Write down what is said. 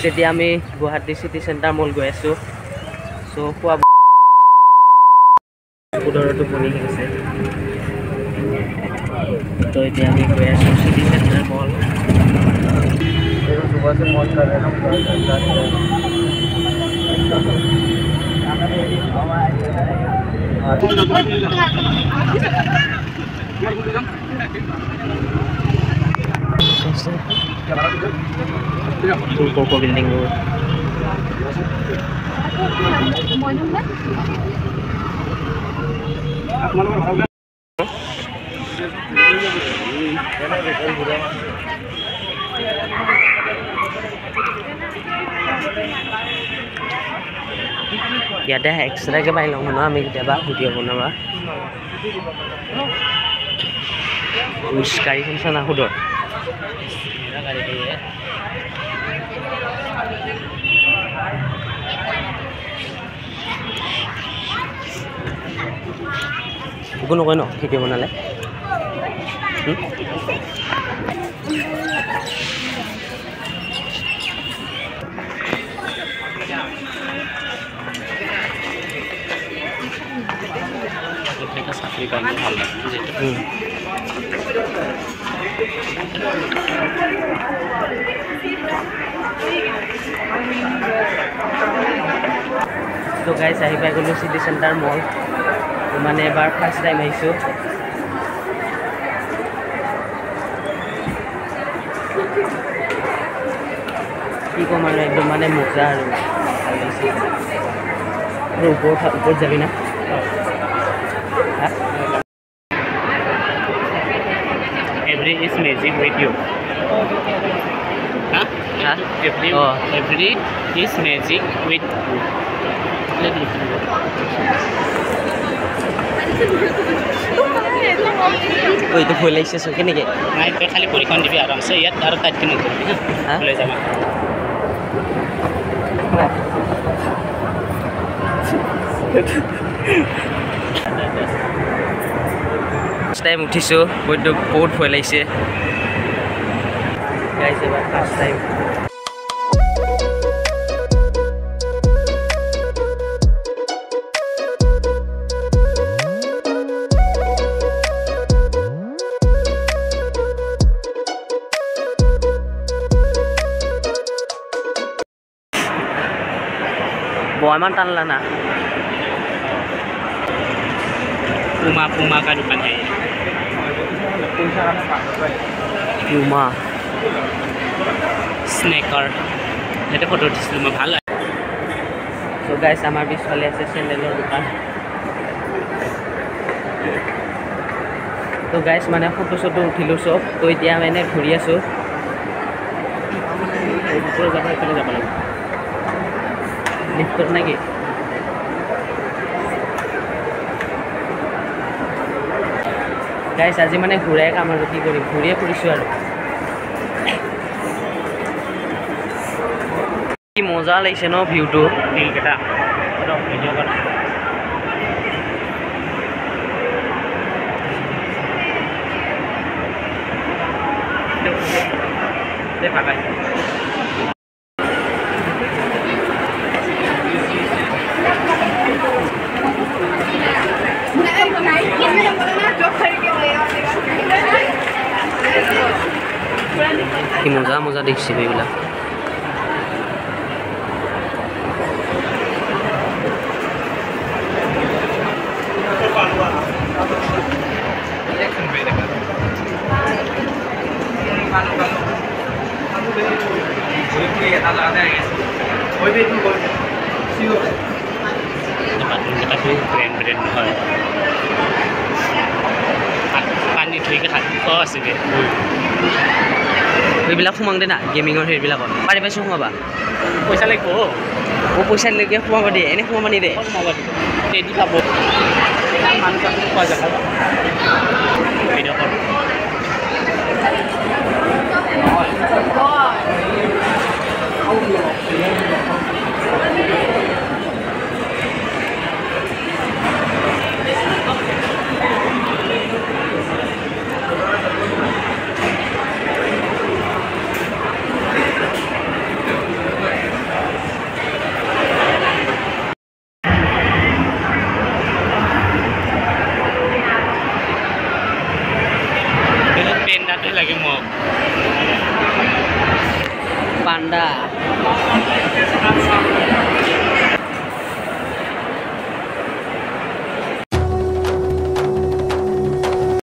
তেতিয়া আমি Guwahati city centre mall গৈ আছোঁ চ' খোৱা দৰটো বনি গৈছে তো এতিয়া আমি গৈ আছোঁ চিটি চেণ্টাৰ মল सुबह से मॉल कर रहे हैं कोको बिल्डिंग ইয়াতে এক্সট্ৰাকে পাই লওঁ ন আমি কেতিয়াবা ভিডিঅ' বনাবা গাড়ীখন চানা সুদৰ একো নকয় ন ভিডিঅ' বনালে চাকৰি কাৰণে ভাল লাগে তো গাইজ আহি পাই গ'লোঁ চিটি চেণ্টাৰ মল মানে এবাৰ ফাৰ্ষ্ট টাইম আহিছোঁ কি ক'ম আৰু একদম মানে মজা আৰু ভাল লাগিছে ওপৰত যাবি না Every is magic with you. Huh? Every is magic with you. Oi, itu boleh sih so kene ke? Naik ke kali purikan di aram saya ya taruh tadi kan itu. Boleh sama. First time উঠিছোঁ বহুত ভয় লাগিছে guys এবাৰ first time বয়মান টানলা না Puma ka depan saya. Puma. Sneaker. Itu foto di rumah ভাল লাগে. So guys, আমার পিছফালে আছে স্যান্ডেলের দোকান। তো গাইস মানে ফটো চটো উঠিলো সব তো এতিয়া মানে ঘূৰি আছো ওপৰ যাব লাগিব লিফ্টত নাকি গাইস আজি মানে ঘূৰাই কাম আৰু কি কৰিম ঘূৰিয়ে ফুৰিছোঁ আৰু কি মজা লাগিছে ন ভিউটো দিলকেটা ভিডিঅ' কৰা দে পাকাই কি মজা মজা দেখিছে এইবিলাক brand হয় পানী ধুইকে খাব আছে এইবিলাক সোমাং দে না গেমিঙৰ সেইবিলাকত পাৰি পাইছোঁ সোমাবা পইচা লাগিব পইচা লৈকে সোমাব দিয়ে এনে সোমাব নিদিয়ে সোমাব দিয়ে পাব মানুষ আপনি পোৱা যাব ভিডিঅ' কল পেন্ডাটোৱে লাগে মোক পাণ্ডা